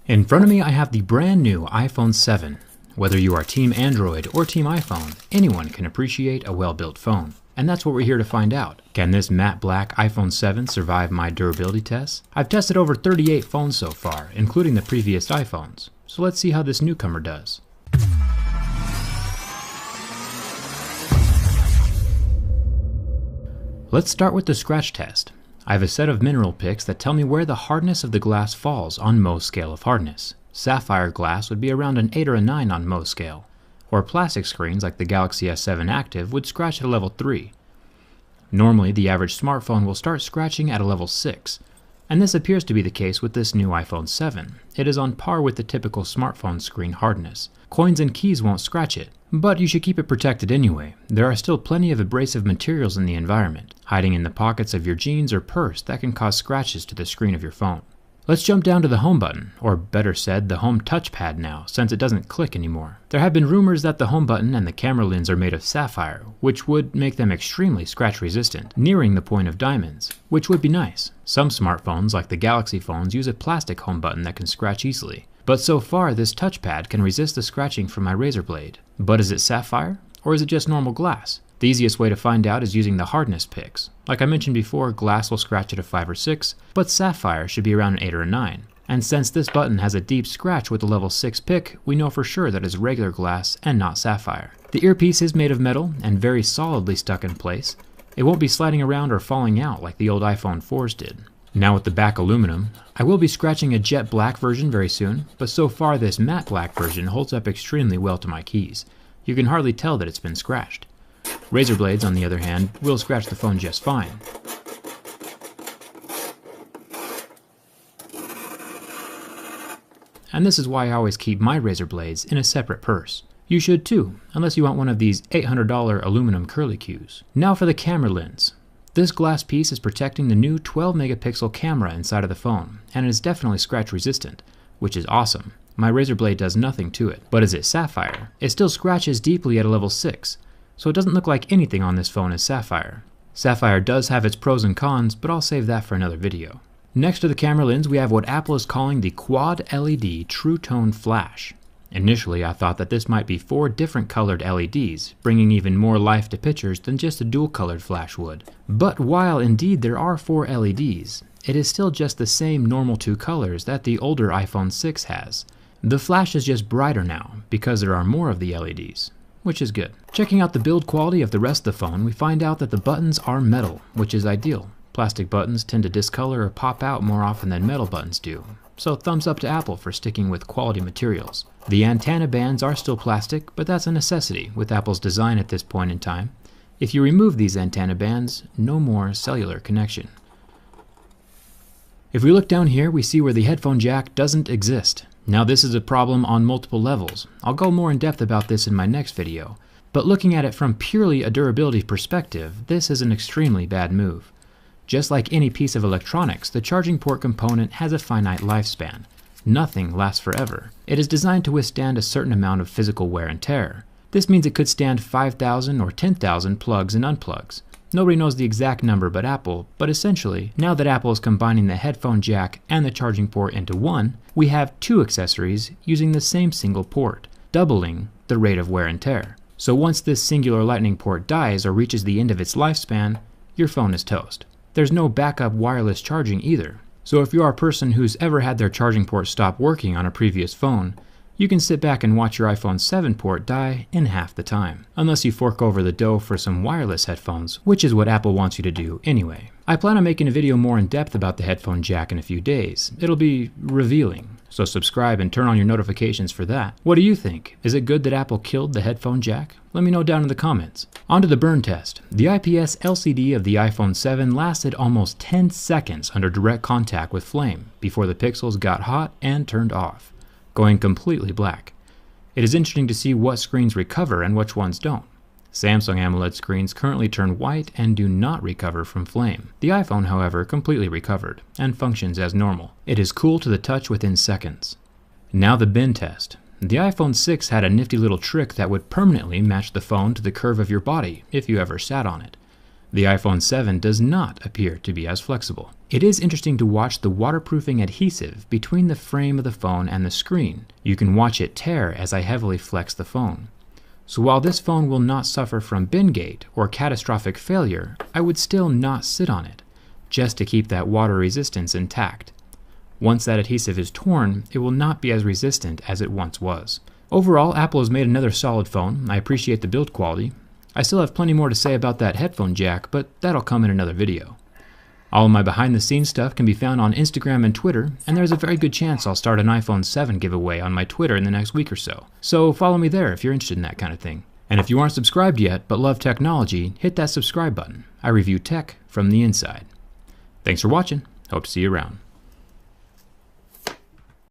In front of me I have the brand new iPhone 7. Whether you are Team Android or Team iPhone, anyone can appreciate a well-built phone. And that's what we're here to find out. Can this matte black iPhone 7 survive my durability tests? I've tested over 38 phones so far, including the previous iPhones. So let's see how this newcomer does. Let's start with the scratch test. I have a set of mineral picks that tell me where the hardness of the glass falls on Mohs scale of hardness. Sapphire glass would be around an 8 or a 9 on Mohs scale, or plastic screens like the Galaxy S7 Active would scratch at a level 3. Normally, the average smartphone will start scratching at a level 6, and this appears to be the case with this new iPhone 7. It is on par with the typical smartphone screen hardness. Coins and keys won't scratch it, but you should keep it protected anyway. There are still plenty of abrasive materials in the environment, hiding in the pockets of your jeans or purse that can cause scratches to the screen of your phone. Let's jump down to the home button, or better said, the home touchpad now, since it doesn't click anymore. There have been rumors that the home button and the camera lens are made of sapphire, which would make them extremely scratch resistant, nearing the point of diamonds, which would be nice. Some smartphones, like the Galaxy phones, use a plastic home button that can scratch easily. But so far, this touchpad can resist the scratching from my razor blade. But is it sapphire, or is it just normal glass? The easiest way to find out is using the hardness picks. Like I mentioned before, glass will scratch at a 5 or 6, but sapphire should be around an 8 or a 9. And since this button has a deep scratch with a level 6 pick, we know for sure that it's regular glass and not sapphire. The earpiece is made of metal and very solidly stuck in place. It won't be sliding around or falling out like the old iPhone 4s did. Now with the back aluminum, I will be scratching a jet black version very soon, but so far this matte black version holds up extremely well to my keys. You can hardly tell that it's been scratched. Razor blades, on the other hand, will scratch the phone just fine. And this is why I always keep my razor blades in a separate purse. You should too, unless you want one of these $800 aluminum curlicues. Now for the camera lens. This glass piece is protecting the new 12 megapixel camera inside of the phone, and it is definitely scratch resistant, which is awesome. My razor blade does nothing to it. But is it sapphire? It still scratches deeply at a level 6, so it doesn't look like anything on this phone is sapphire. Sapphire does have its pros and cons, but I'll save that for another video. Next to the camera lens, we have what Apple is calling the Quad LED True Tone Flash. Initially, I thought that this might be 4 different colored LEDs, bringing even more life to pictures than just a dual-colored flash would. But while indeed there are 4 LEDs, it is still just the same normal 2 colors that the older iPhone 6 has. The flash is just brighter now, because there are more of the LEDs, which is good. Checking out the build quality of the rest of the phone, we find out that the buttons are metal, which is ideal. Plastic buttons tend to discolor or pop out more often than metal buttons do. So thumbs up to Apple for sticking with quality materials. The antenna bands are still plastic, but that's a necessity with Apple's design at this point in time. If you remove these antenna bands, no more cellular connection. If we look down here, we see where the headphone jack doesn't exist. Now this is a problem on multiple levels. I'll go more in depth about this in my next video. But looking at it from purely a durability perspective, this is an extremely bad move. Just like any piece of electronics, the charging port component has a finite lifespan. Nothing lasts forever. It is designed to withstand a certain amount of physical wear and tear. This means it could stand 5,000 or 10,000 plugs and unplugs. Nobody knows the exact number but Apple, but essentially, now that Apple is combining the headphone jack and the charging port into one, we have 2 accessories using the same single port, doubling the rate of wear and tear. So once this singular lightning port dies or reaches the end of its lifespan, your phone is toast. There's no backup wireless charging either. So if you are a person who's ever had their charging port stop working on a previous phone, you can sit back and watch your iPhone 7 port die in half the time. Unless you fork over the dough for some wireless headphones, which is what Apple wants you to do anyway. I plan on making a video more in depth about the headphone jack in a few days. It'll be revealing. So subscribe and turn on your notifications for that. What do you think? Is it good that Apple killed the headphone jack? Let me know down in the comments. On to the burn test. The IPS LCD of the iPhone 7 lasted almost 10 seconds under direct contact with flame before the pixels got hot and turned off, going completely black. It is interesting to see what screens recover and which ones don't. Samsung AMOLED screens currently turn white and do not recover from flame. The iPhone, however, completely recovered and functions as normal. It is cool to the touch within seconds. Now the bend test. The iPhone 6 had a nifty little trick that would permanently match the phone to the curve of your body if you ever sat on it. The iPhone 7 does not appear to be as flexible. It is interesting to watch the waterproofing adhesive between the frame of the phone and the screen. You can watch it tear as I heavily flex the phone. So while this phone will not suffer from bin gate or catastrophic failure, I would still not sit on it, just to keep that water resistance intact. Once that adhesive is torn, it will not be as resistant as it once was. Overall, Apple has made another solid phone. I appreciate the build quality. I still have plenty more to say about that headphone jack, but that'll come in another video. All of my behind the scenes stuff can be found on Instagram and Twitter, and there's a very good chance I'll start an iPhone 7 giveaway on my Twitter in the next week or so. So follow me there if you're interested in that kind of thing. And if you aren't subscribed yet but love technology, hit that subscribe button. I review tech from the inside. Thanks for watching. Hope to see you around.